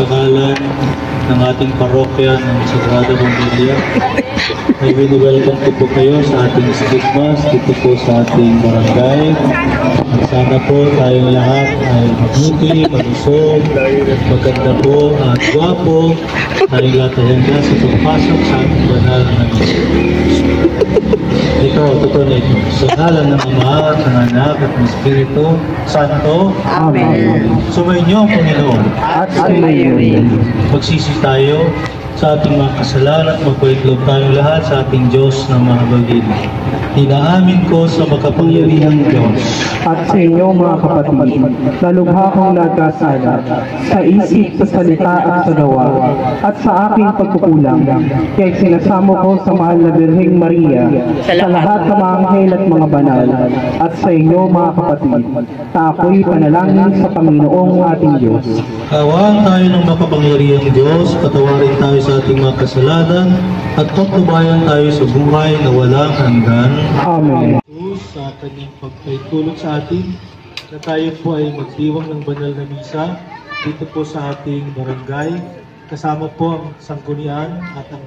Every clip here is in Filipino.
sa ngalan ng ating parokya ng Sagrada Familia. Ay welcome po kayo sa ating street mass dito po sa ating barangay. At sana po tayong lahat ay mabuti, malusog, maganda po at gwapo. Tayong lahat ay handa sa pagpasok sa ating banal na misa. Ito, totoo na ito. Sa ngalan ng Ama, ng Anak, at ng Espiritu Santo. Amen. Sumainyo ang Panginoon. At sumayo rin. Magsisi tayo sa ating mga kasalanan at magpaitlob tayo lahat sa ating Diyos na mahabagin. Inaamin ko sa makapangyarihang Diyos at sa inyo mga kapatid, na lubha kong nagkasala sa isip, sa salita at sa gawa, at sa aking pagkukulang, kaya sinasamo ko sa mahal na Birheng Maria, sa lahat ng mga anghel at mga banal, at sa inyo mga kapatid, na ako'y panalangin sa Panginoong ating Diyos. Kawaan tayo ng makapangyarihang Diyos, patawarin tayo sa ating mga kasalanan, at pagtubayan tayo sa buhay na walang hanggan. Amen. Sa kanyang pagpaitulog sa atin, na tayo po ay magdiwang ng banal na misa dito po sa ating barangay, kasama po ang sanggunian at ang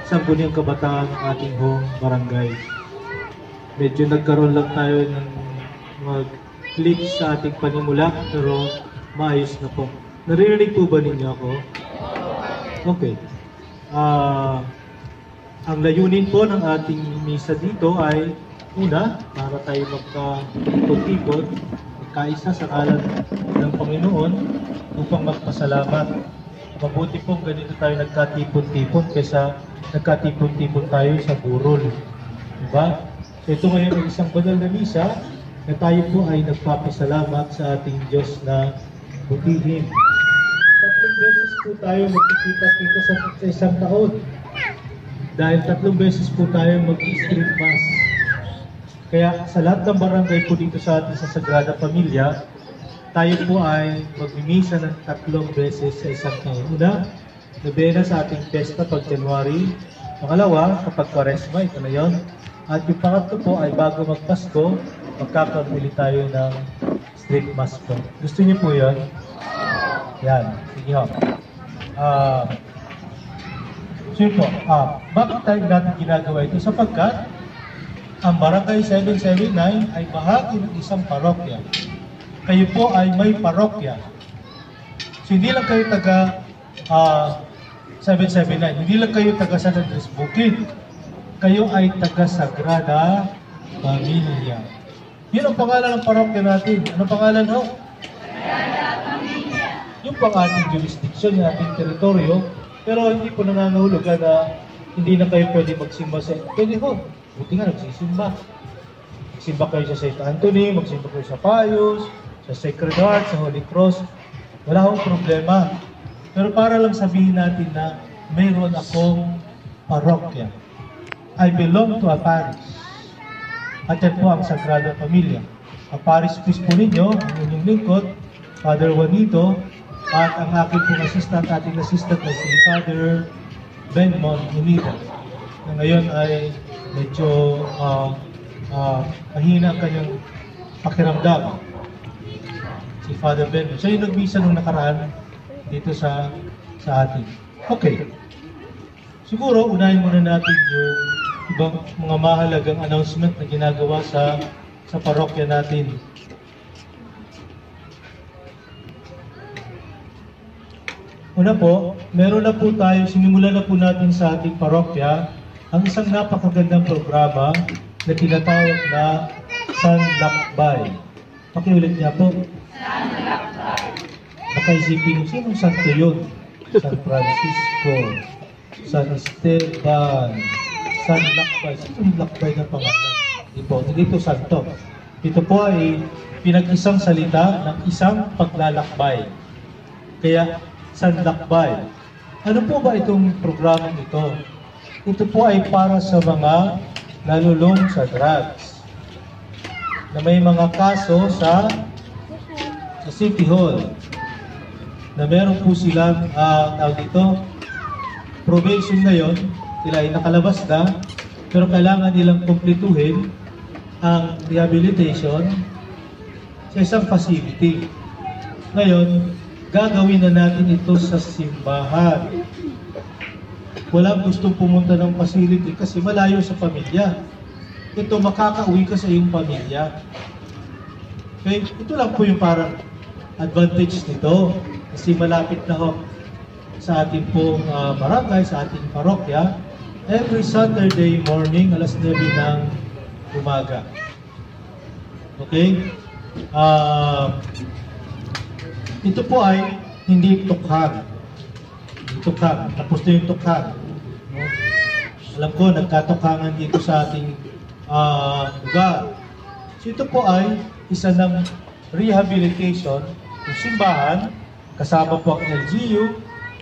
sangguniang kabataan ng ating home barangay. Medyo nagkaroon lang tayo ng mag-click sa ating panimula, pero maayos na po. Naririnig po ba ninyo ako? Okay. Ang layunin po ng ating misa dito ay una, para tayo magkatipon, magkaisa sa ngalan ng Panginoon upang magpasalamat. Mabuti pong ganito tayo nagkatipon-tipon kaysa nagkatipon-tipon tayo sa burol. Diba? So ito ngayon ang isang banal na misa na tayo po ay nagpapasalamat sa ating Diyos na butihin. 3 beses po tayo magkikita-kita sa isang taon. Dahil 3 beses po tayo mag-street mass. Kaya sa lahat ng barangay po dito sa ating sa Sagrada Familia, tayo po ay magmimisa ng 3 beses sa isang taon. Una, nobena sa ating pesta pag January. Pangalawa, kapag Kwaresma, ito na yun. At yung pangatlo po ay bago magpasko, magkakabili tayo ng street mass po. Gusto niyo po yun? Yan, sige ho. Sige po, bakit tayo natin ginagawa ito? Sapagkat ang Barangay 779 ay bahagi ng isang parokya. Kayo po ay may parokya. So hindi lang kayo taga 779, hindi lang kayo taga San Andres Bukid. Kayo ay taga Sagrada Familia. Yun ang pangalan ng parokya natin. Ano pangalan ho? Yung pang ating jurisdiction, yung ating teritoryo, pero hindi po nangangahulugan na hindi na kayo pwede magsimba sa... Pwede ho, buti nga nagsisimba. Magsimba kayo sa St. Anthony, magsimba kayo sa Pius, sa Sacred Heart, sa Holy Cross. Wala akong problema. Pero para lang sabihin natin na mayroon akong parokya. I belong to a parish. At yan po ang Sagrada Familia. Ang parish priest po ninyo, ang inyong lingkod, Father Juanito, at ang aking pong assistant, ating assistant na si Father Benmont Unida, na ngayon ay medyo mahina ang kanyang pakiramdam. Si Father Benmont. Siya yung nagmisa nung nakaraan dito sa atin. Okay. Siguro, unahin muna natin yung ibang mga mahalagang announcement na ginagawa sa parokya natin. Una po, meron na po tayo, sinimulan na po natin sa ating parokya ang isang napakagandang programa na tinatawag na San Lakbay. Pakiulit niya po. San Lakbay. Baka isipin, sinong santo yun? San Francisco, San Esteban, San Lakbay. Sinong Lakbay na pangalan? Hindi po santo. Ito po ay pinag-isang salita ng isang paglalakbay. Kaya, San Lakbay. Ano po ba itong programang ito? Ito po ay para sa mga nalulong sa drugs na may mga kaso sa City Hall na meron po silang tawag dito, probation ngayon, sila ay nakalabas na, pero kailangan nilang kumpletuhin ang rehabilitation sa isang facility. Ngayon, gagawin na natin ito sa simbahan. Walang gustong pumunta ng facility kasi malayo sa pamilya. Ito, makakauwi ka sa iyong pamilya. Okay? Ito lang po yung parang advantage nito. Kasi malapit na ho sa ating pong barangay, sa ating parokya. Every Saturday morning, alas 9 ng umaga. Okay? Ito po ay hindi tukhang. Tukhang. Tapos na yung tukhang. No? Alam ko, nagkatukhangan dito sa ating lugar. So ito po ay isa ng rehabilitation ng simbahan. Kasama po ang LGU,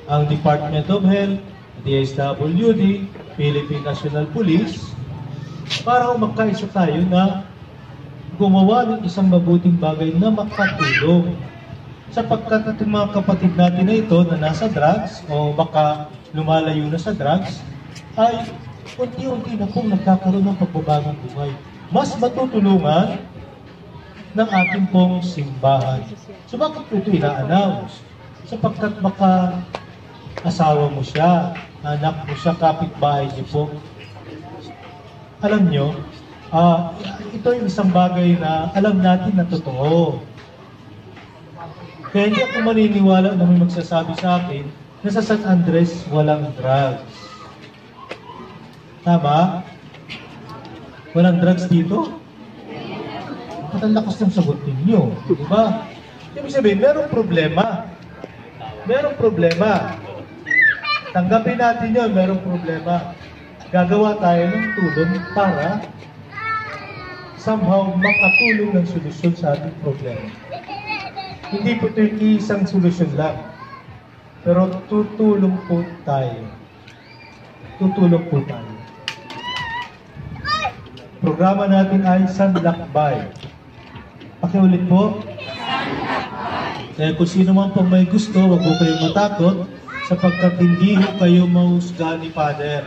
ang Department of Health, DSWD, Philippine National Police, para magkaisa tayo na gumawa ng isang mabuting bagay na makatulong. Sapagkat ating mga kapatid natin na ito na nasa drugs o baka lumalayo na sa drugs, ay unti-unti na pong nagkakaroon ng pagbabagong buhay. Mas matutulungan ng ating pong simbahan. So bakit ito ina-announce? Sapagkat baka asawa mo siya, anak mo siya, kapitbahay niyo po. Alam nyo, ito yung isang bagay na alam natin na totoo. Kaya hindi ako maniniwala na may magsasabi sa akin na sa San Andres walang drugs. Tama? Walang drugs dito? Ba't ang lakas ng sagot ninyo? Diba? Ibig sabihin, merong problema. Merong problema. Tanggapin natin yun, merong problema. Gagawa tayo ng tulong para somehow makatulong ng solusyon sa ating problema. Hindi po ito yung isang solusyon lang. Pero tutulong po tayo. Tutulong po tayo. Programa natin ay Sanlakbay. Pakiulit po. Kaya kung sino man po may gusto, huwag po kayong matakot sapagkat hindi po kayo mahusgahan ni Father.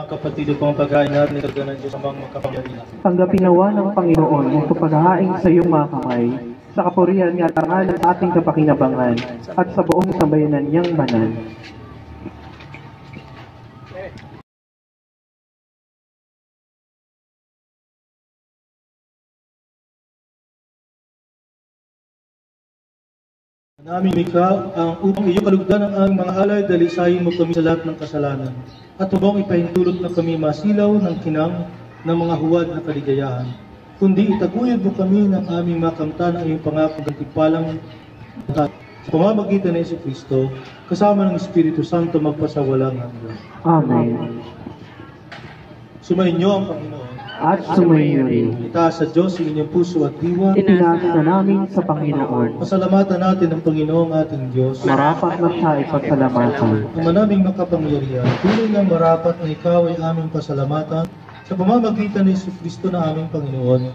Kapatid ko ang pagkain natin, nagaganan Diyos ang mga makapangyarihan. Tanggapin nawa ng Panginoon ang paghahain sa iyong mga kamay, sa kapurihan at tangalan sa ating kapakinabangan, at sa buong sambayanan niyang banal. Namin ikaw ang upang iyong kalugdan ang aming mga alay, dalisayin mo kami sa lahat ng kasalanan. At hubong ipahintulot na kami masilaw ng kinang ng mga huwad na kaligayahan. Kundi itaguyod mo kami ng aming makamtan ang iyong pangakong gantimpalang sa pamamagitan ng Jesucristo, kasama ng Espiritu Santo magpasawalang hanggan. Amen. Sumainyo ang Panginoon. At sumainyo rin. Itaas sa Diyos ang inyong puso at diwa. Itinasa namin sa Panginoon. Pasalamatan natin ang Panginoong ating Diyos. Marapat na siya ipagsalamatan. Ang manaming makapangyarihan, tuloy ng marapat na ikaw ay aming pasalamatan sa pamamagitan ni Jesucristo na aming Panginoon.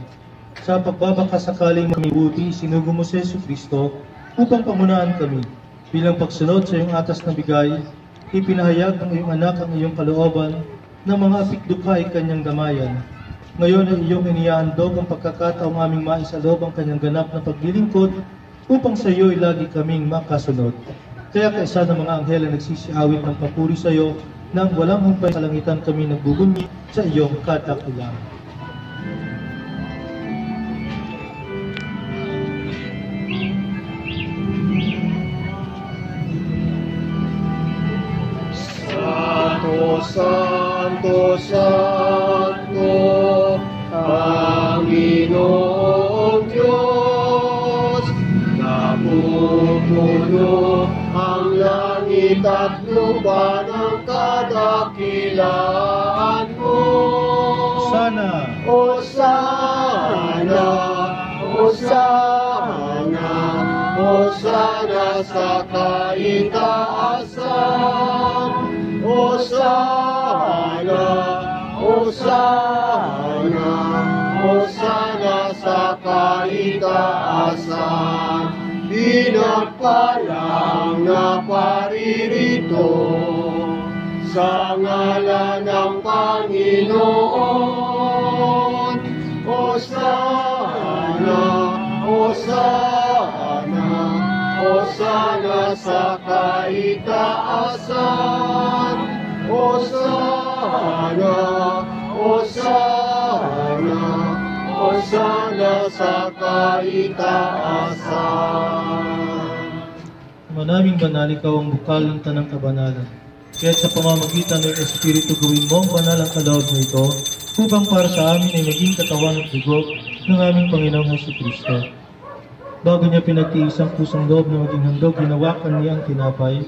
Sa pagbabakasakaling mamibuti, sinugo mo si Jesucristo upang pamunahan kami Bilang pagsunod sa iyong atas na bigay, ipinahayag ng iyong anak ang iyong kalooban na mga apikdukha ay kanyang gamayan. Ngayon ay iyong inihahandog ang pagkakataong aming maisaloob ang kanyang ganap na paglilingkod upang sa iyo ay lagi kaming makasunod. Kaya kaisa ng mga anghel ang nagsisiawit ng papuri sa iyo nang walang humpay sa langitan kami nagbubunyi sa iyong kadakilaan. Santo, Santo, Santo, Panginoong Diyos, napupuno ang langit at lupa ng kadakilaan mo. Sana, Hosana, Hosana, Hosana sa kaitaasan. Hosana, Hosana, Hosana sa kaitaasan. Pinagpalang na paririto sa ngalan ng Panginoon. Hosana, Hosana, Hosana sa kaitaasan. Hosana, Hosana, Hosana sa kaitaasan. manaming banal ikaw ang bukal ng tanang kabanalan. Kaya sa pamamagitan ng Espiritu gawin mo ang banal ang kaloob na ito upang para sa amin ay maging katawan at dugo ng aming Panginoong Jesucristo. Bago niya pinagtiis ang pusong loob na maging handog, ginawakan niya ang tinapay,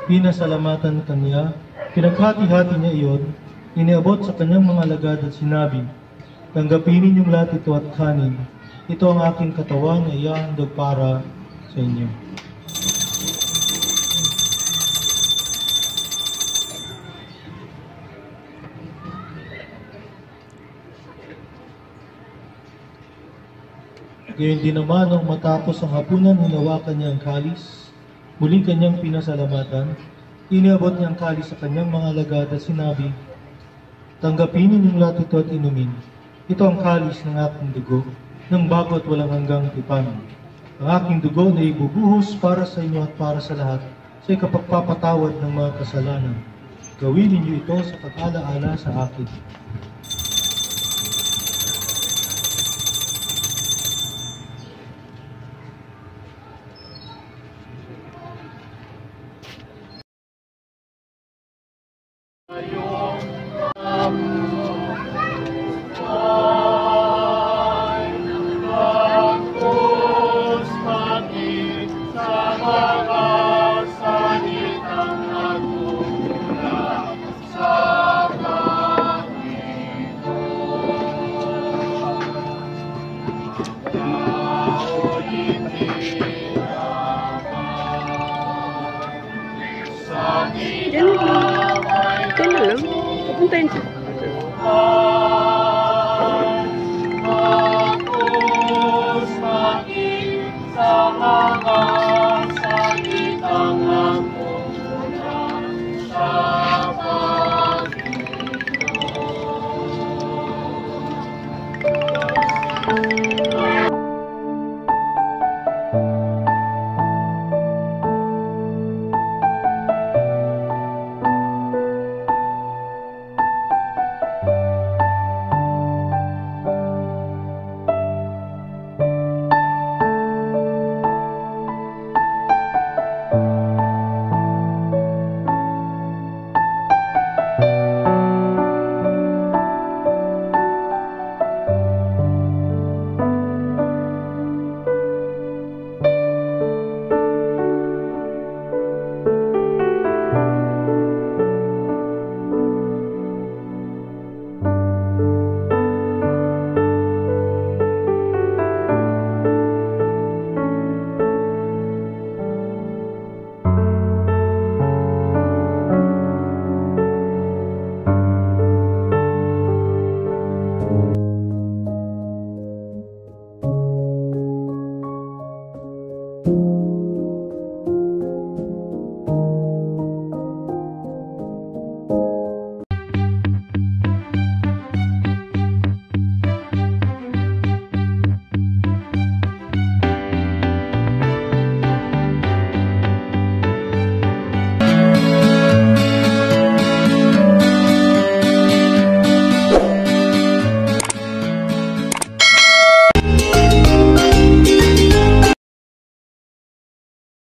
pinasalamatan kaniya, pinaghati-hati niya iyon, iniabot sa kanyang mga alagad at sinabi, "Tanggapin ninyong lahat ito at kanin. Ito ang aking katawan na ihahandog para sa inyo." Gayon din naman nung matapos ang hapunan, hinawakan niya ang kalis, muling kanyang pinasalamatan, iniabot niya ang kalis sa kanyang mga alagad at sinabi, "Tanggapin ninyong lahat ito at inumin. Ito ang kalis ng aking dugo, ng bago at walang hanggang tipan. Ang aking dugo na ibubuhos para sa inyo at para sa lahat sa ikapagpapatawad ng mga kasalanan. Gawin ninyo ito sa pag-alaala sa akin." Diyan na lang. Pupuntahin siya.